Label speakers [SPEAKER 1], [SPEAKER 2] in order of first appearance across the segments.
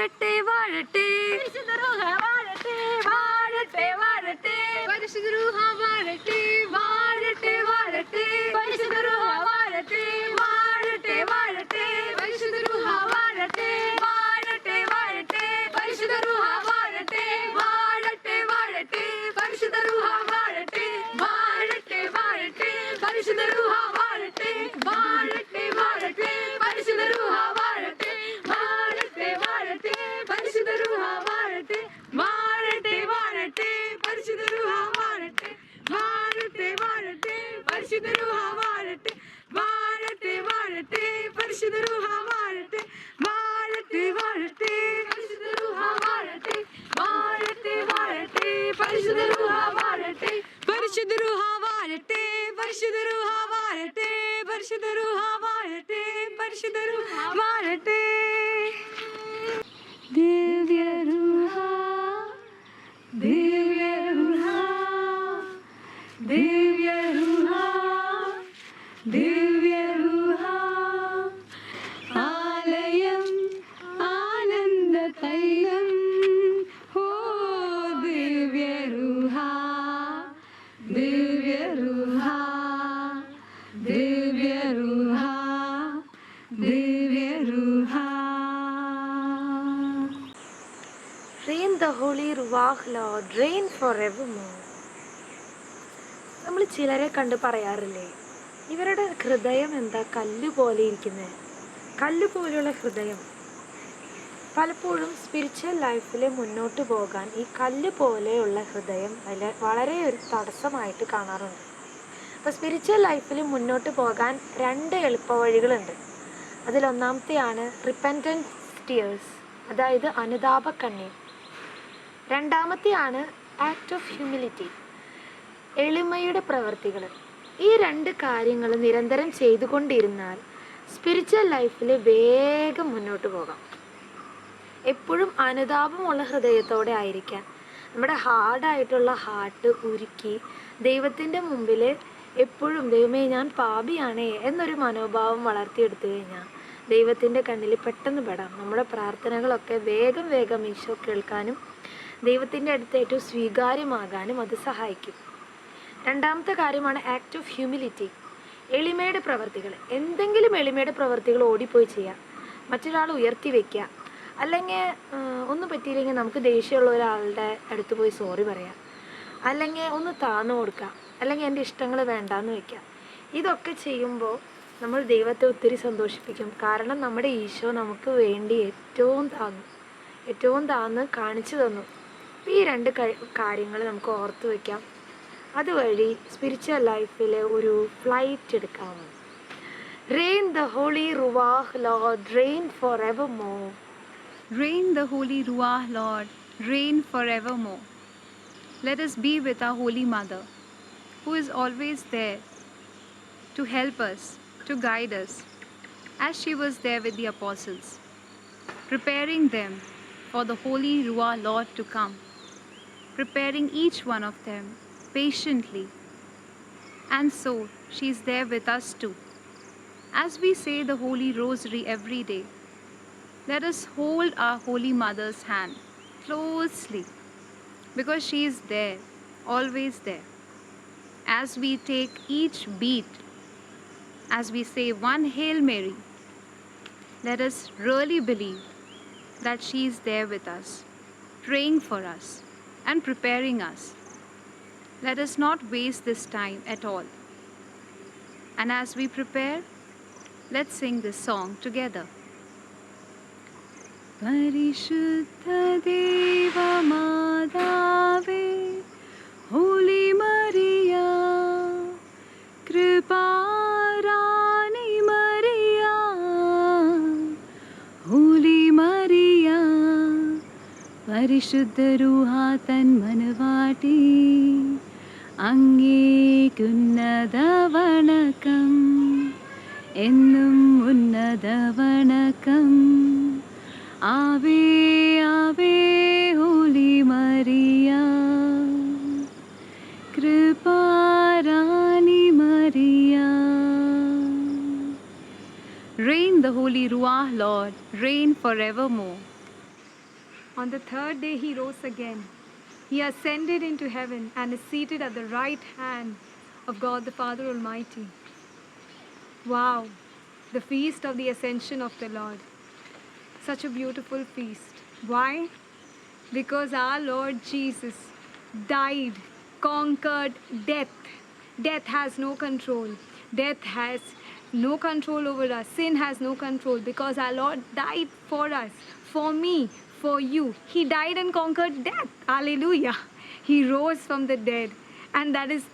[SPEAKER 1] വാഴട്ടെ വാഴട്ടെ പരിശുദ്ധ റൂഹ വാഴട്ടെ വാഴട്ടെ വാഴട്ടെ പരിശുദ്ധ റൂഹ വാഴട്ടെ വാഴട്ടെ വാഴട്ടെ പരിശുദ്ധ റൂഹ വാഴട്ടെ വാഴട്ടെ വാഴട്ടെ പരിശുദ്ധ റൂഹ വാഴട്ടെ വാഴട്ടെ വാഴട്ടെ പരിശുദ്ധ റൂഹ വാഴട്ടെ വാഴട്ടെ വാഴട്ടെ പരിശുദ്ധ റൂഹ വാഴട്ടെ വാഴട്ടെ വാഴട്ടെ പരിശുദ്ധ റൂഹ വാഴട്ടെ വാഴട്ടെ വാഴട്ടെ പരിശുദ്ധ റൂഹ വാഴട്ടെ വാഴട്ടെ വാഴട്ടെ പരിശുദ്ധ റൂഹ വാഴട്ടെ വാഴട്ടെ വാഴട്ടെ പരിശുദ്ധ റൂഹ വാഴട്ടെ വാഴട്ടെ വാഴട്ടെ പരിശുദ്ധ റൂഹ വാഴട്ടെ വാഴട്ടെ വാഴട്ടെ പരിശുദ്ധ റൂഹ വാഴട്ടെ വാഴട്ടെ വാഴട്ടെ പരിശുദ്ധ റൂഹ വാഴട്ടെ വാഴട്ടെ വാഴട്ടെ പരിശുദ്ധ റൂഹ വാഴട്ടെ പരിശുദ്ധ റൂഹ വാഴട്ടെ പരിശുദ്ധ റൂഹ വാഴട്ടെ പരിശുദ്ധ റൂഹ വാഴട്ടെ പരിശുദ്ധ റൂഹ വാഴട്ടെ ദിവ്യ റൂഹ ദിവ്യ റൂഹ ദിവ്യ റൂഹ ദിവ്യ റൂഹ ആലയം ആനന്ദ തൈലം ഹോ ദിവ്യ റൂഹ ദിവ്യ റൂഹ ദിവ്യ റൂഹ ദിവ്യ റൂഹ. Rain the holy Ruach Lord, rain forevermore. നമ്മൾ ചിലരെ കണ്ട് പറയാറില്ലേ, ഇവരുടെ ഹൃദയം എന്താ കല്ല് പോലെ ഇരിക്കുന്നത്, കല്ല് പോലെയുള്ള ഹൃദയം. പലപ്പോഴും സ്പിരിച്വൽ ലൈഫിൽ മുന്നോട്ട് പോകാൻ ഈ കല്ല് പോലെയുള്ള ഹൃദയം വളരെ ഒരു തടസ്സമായിട്ട് കാണാറുണ്ട്. അപ്പോൾ സ്പിരിച്വൽ ലൈഫിൽ മുന്നോട്ട് പോകാൻ 2 എളുപ്പവഴികളുണ്ട്. അതിലൊന്നാമത്തെയാണ് റിപ്പൻറ്റൻസ് ടിയേഴ്സ്, അതായത് അനുതാപ കണ്ണീർ. രണ്ടാമത്തെയാണ് ആക്ട് ഓഫ് ഹ്യൂമിലിറ്റി, എളിമയുടെ പ്രവൃത്തികൾ. ഈ 2 കാര്യങ്ങൾ നിരന്തരം ചെയ്തുകൊണ്ടിരുന്നാൽ സ്പിരിച്വൽ ലൈഫിൽ വേഗം മുന്നോട്ട് പോകാം. എപ്പോഴും അനുതാപമുള്ള ഹൃദയത്തോടെ ആയിരിക്കാൻ, നമ്മുടെ ഹാർഡായിട്ടുള്ള ഹാർട്ട് ഉരുക്കി ദൈവത്തിൻ്റെ മുമ്പിൽ എപ്പോഴും ദൈവമേ ഞാൻ പാപിയാണേ എന്നൊരു മനോഭാവം വളർത്തിയെടുത്തു കഴിഞ്ഞാൽ ദൈവത്തിൻ്റെ കണ്ണിൽ പെട്ടെന്ന് പെടാം. നമ്മുടെ പ്രാർത്ഥനകളൊക്കെ വേഗം വേഗം ഈശോ കേൾക്കാനും ദൈവത്തിൻ്റെ അടുത്ത് ഏറ്റവും സ്വീകാര്യമാകാനും അത് സഹായിക്കും. രണ്ടാമത്തെ കാര്യമാണ് ആക്ട് ഓഫ് ഹ്യൂമിലിറ്റി, എളിമയുടെ പ്രവർത്തികൾ. എന്തെങ്കിലും എളിമയുടെ പ്രവർത്തികൾ ഓടിപ്പോയി ചെയ്യുക, മറ്റൊരാൾ ഉയർത്തി വയ്ക്കുക, അല്ലെങ്കിൽ ഒന്നും പറ്റിയില്ലെങ്കിൽ നമുക്ക് ദേഷ്യമുള്ള ഒരാളുടെ അടുത്ത് പോയി സോറി പറയാം, അല്ലെങ്കിൽ ഒന്ന് താന്നു കൊടുക്കുക, അല്ലെങ്കിൽ എൻ്റെ ഇഷ്ടങ്ങൾ വേണ്ടാന്ന് വയ്ക്കുക. ഇതൊക്കെ ചെയ്യുമ്പോൾ നമ്മൾ ദൈവത്തെ ഒത്തിരി സന്തോഷിപ്പിക്കും. കാരണം നമ്മുടെ ഈശോ നമുക്ക് വേണ്ടി ഏറ്റവും താന്ന് കാണിച്ചു തന്നു. ഈ 2 കാര്യങ്ങൾ നമുക്ക് ഓർത്ത് വയ്ക്കാം. അതുവഴി സ്പിരിച്വൽ ലൈഫിൽ ഒരു ഫ്ലൈറ്റ് എടുക്കാം. Rain the holy Ruach Lord, rain forevermore.
[SPEAKER 2] Rain the holy Ruach Lord, rain forevermore. Let us be with our Holy Mother, who is always there to help us, to guide us, as she was there with the apostles, preparing them for the holy Ruach Lord to come, preparing each one of them patiently. And so she is there with us too. As we say the Holy Rosary every day, let us hold our Holy Mother's hand closely, because she is there, always there. As we take each beat, as we say one Hail Mary, let us really believe that she is there with us, praying for us and preparing us. Let us not waste this time at all. And as we prepare, let's sing this song together. Parishuddha Deva Madave, Holy Maria, Kriparani Maria, Holy Maria, Parishuddha Ruha Tan Manavati, അങ്ങേക്കുന്നത വണക്കം, എന്നും ഉന്നത വണക്കം. ആവേ ആവേ holy Maria, കൃപാരാണി Maria. Rain the holy Ruach Lord, rain forevermore. On the third day, he rose again. He ascended into heaven and is seated at the right hand of God the Father Almighty. Wow, the feast of the ascension of the Lord. Such a beautiful feast. Why? Because our Lord Jesus died, conquered death. Death has no control. Death has no control over us. Sin has no control because our Lord died for us, for me, for you. He died and conquered death. Hallelujah. He rose from the dead. And that is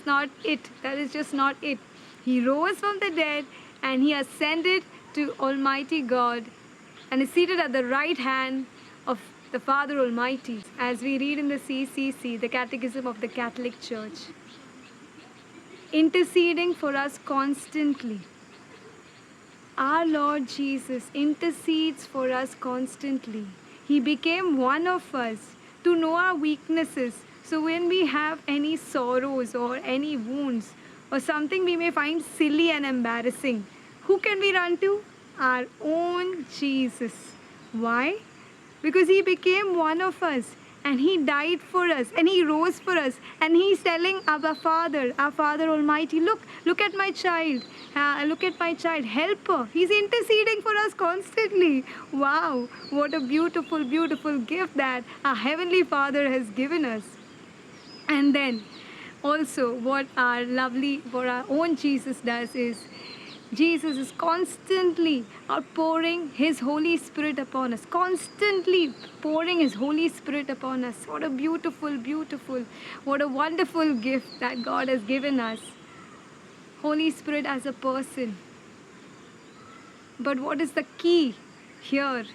[SPEAKER 2] not it. That is just not it. He rose from the dead and he ascended to Almighty God and is seated at the right hand of the Father Almighty, as we read in the CCC, the Catechism of the Catholic Church, interceding for us constantly. Our Lord Jesus intercedes for us constantly. He became one of us to know our weaknesses. So when we have any sorrows or any wounds or something we may find silly and embarrassing, who can we run to? Our own Jesus. Why? Because he became one of us and he died for us and he rose for us, and he's telling our Father Almighty, look at my child, help her. He's interceding for us constantly. Wow, what a beautiful, beautiful gift that our Heavenly Father has given us. And then also what our own Jesus does is, Jesus is constantly outpouring his Holy Spirit upon us, constantly pouring his Holy Spirit upon us. What a beautiful, beautiful, what a wonderful gift that God has given us. Holy Spirit as a person. But what is the key here?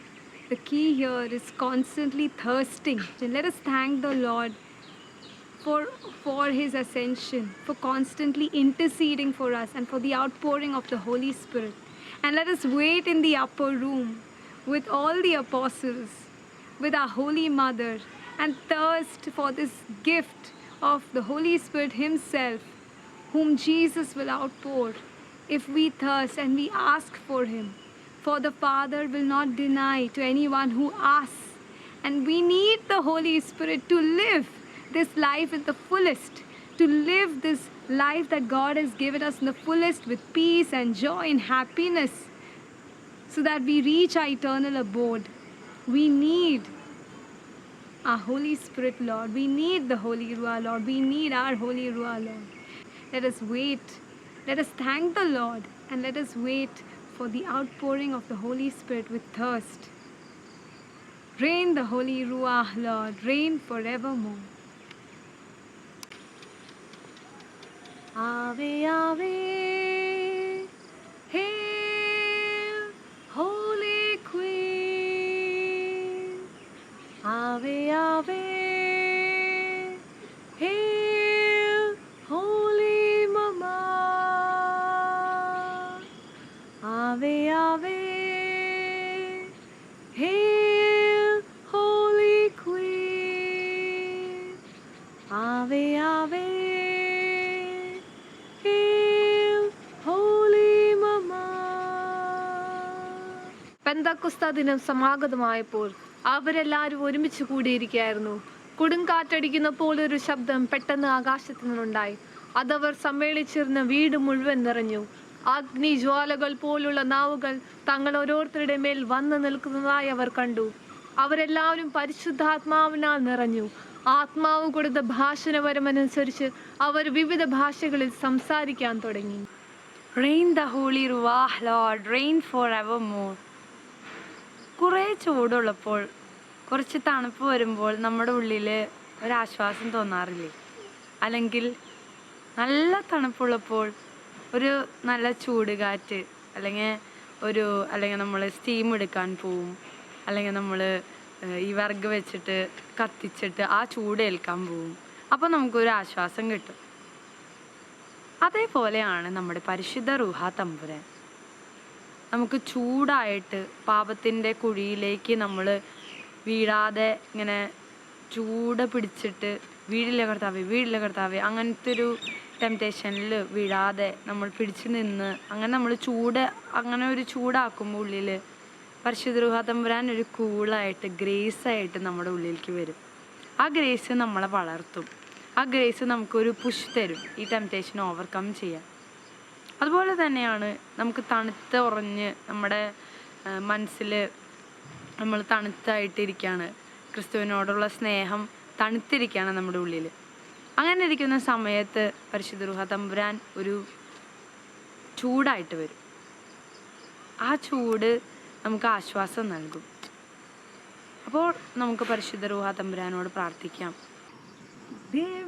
[SPEAKER 2] The key here is constantly thirsting. And let us thank the Lord for his ascension, for constantly interceding for us, and for the outpouring of the Holy Spirit. And let us wait in the upper room with all the apostles, with our Holy Mother, and thirst for this gift of the Holy Spirit himself, whom Jesus will outpour if we thirst and we ask for him. For the Father will not deny to anyone who asks. And we need the Holy Spirit to live this life in the fullest, to live this life that God has given us in the fullest, with peace and joy and happiness, so that we reach our eternal abode. We need our Holy Spirit, Lord. We need the Holy Ruah, Lord. We need our Holy Ruah, Lord. Let us wait. Let us thank the Lord, and let us wait for the outpouring of the Holy Spirit with thirst. Reign the Holy Ruah, Lord. Reign forevermore. Ave, Ave, hail, Holy Queen. Ave, Ave, hail, Holy Mama. Ave, Ave, hail, Holy Queen. Ave, Ave. Pentecost ദിനം സമാഗതമായപ്പോൾ അവരെല്ലാവരും ഒരുമിച്ച് കൂടിയിരിക്കുകയായിരുന്നു. കൊടുങ്കാറ്റടിക്കുന്നപ്പോൾ ഒരു ശബ്ദം പെട്ടെന്ന് ആകാശത്തു നിന്നുണ്ടായി. അതവർ സമ്മേളിച്ചിരുന്ന വീട് മുഴുവൻ നിറഞ്ഞു. അഗ്നിജ്വാലകൾ പോലുള്ള നാവുകൾ തങ്ങൾ ഓരോരുത്തരുടെ മേൽ വന്നു നിൽക്കുന്നതായി അവർ കണ്ടു. അവരെല്ലാവരും പരിശുദ്ധാത്മാവിനാൽ നിറഞ്ഞു. ആത്മാവ് കൊടുത്ത ഭാഷണപരമനുസരിച്ച് അവർ വിവിധ ഭാഷകളിൽ സംസാരിക്കാൻ തുടങ്ങി.
[SPEAKER 3] Reign the Holy Ruah, Lord, reign forevermore. കുറേ ചൂടുള്ളപ്പോൾ, കുറച്ച് തണുപ്പ് വരുമ്പോൾ നമ്മുടെ ഉള്ളിൽ ഒരാശ്വാസം തോന്നാറില്ലേ? അല്ലെങ്കിൽ നല്ല തണുപ്പുള്ളപ്പോൾ ഒരു നല്ല ചൂട് കാറ്റ്, അല്ലെങ്കിൽ നമ്മൾ സ്റ്റീം എടുക്കാൻ പോവും, അല്ലെങ്കിൽ നമ്മൾ ഈ വിറക് വെച്ചിട്ട് കത്തിച്ചിട്ട് ആ ചൂട് ഏൽക്കാൻ പോവും. അപ്പോൾ നമുക്കൊരു ആശ്വാസം കിട്ടും. അതേപോലെയാണ് നമ്മുടെ പരിശുദ്ധ റൂഹ തമ്പുരാൻ. നമുക്ക് ചൂടായിട്ട് പാപത്തിൻ്റെ കുഴിയിലേക്ക് നമ്മൾ വീഴാതെ ഇങ്ങനെ ചൂട് പിടിച്ചിട്ട് വീടില്ല കർത്താവേ അങ്ങനത്തെ ഒരു ടെംപ്റ്റേഷനിൽ വീഴാതെ നമ്മൾ പിടിച്ചു നിന്ന് അങ്ങനെ നമ്മൾ അങ്ങനെ ഒരു ചൂടാക്കുമ്പോൾ ഉള്ളിൽ പരിശുദ്ധ റൂഹ തമ്പുരാൻ ഒരു കൂളായിട്ട് ഗ്രേസായിട്ട് നമ്മുടെ ഉള്ളിലേക്ക് വരും. ആ ഗ്രേസ് നമ്മളെ വളർത്തും. ആ ഗ്രേസ് നമുക്കൊരു പുഷ് തരും ഈ ടെംപ്റ്റേഷൻ ഓവർകം ചെയ്യാൻ. അതുപോലെ തന്നെയാണ് നമുക്ക് തണുത്ത് ഉറഞ്ഞ് നമ്മുടെ മനസ്സിൽ നമ്മൾ തണുത്തായിട്ടിരിക്കുകയാണ്, ക്രിസ്തുവിനോടുള്ള സ്നേഹം തണുത്തിരിക്കുകയാണ് നമ്മുടെ ഉള്ളിൽ. അങ്ങനെ ഇരിക്കുന്ന സമയത്ത് പരിശുദ്ധ റൂഹ തമ്പുരാൻ ഒരു ചൂടായിട്ട് വരും. ആ ചൂട് നമുക്ക് ആശ്വാസം നൽകും. അപ്പോൾ നമുക്ക് പരിശുദ്ധ റൂഹ തമ്പുരാനോട് പ്രാർത്ഥിക്കാം.
[SPEAKER 1] ദേവ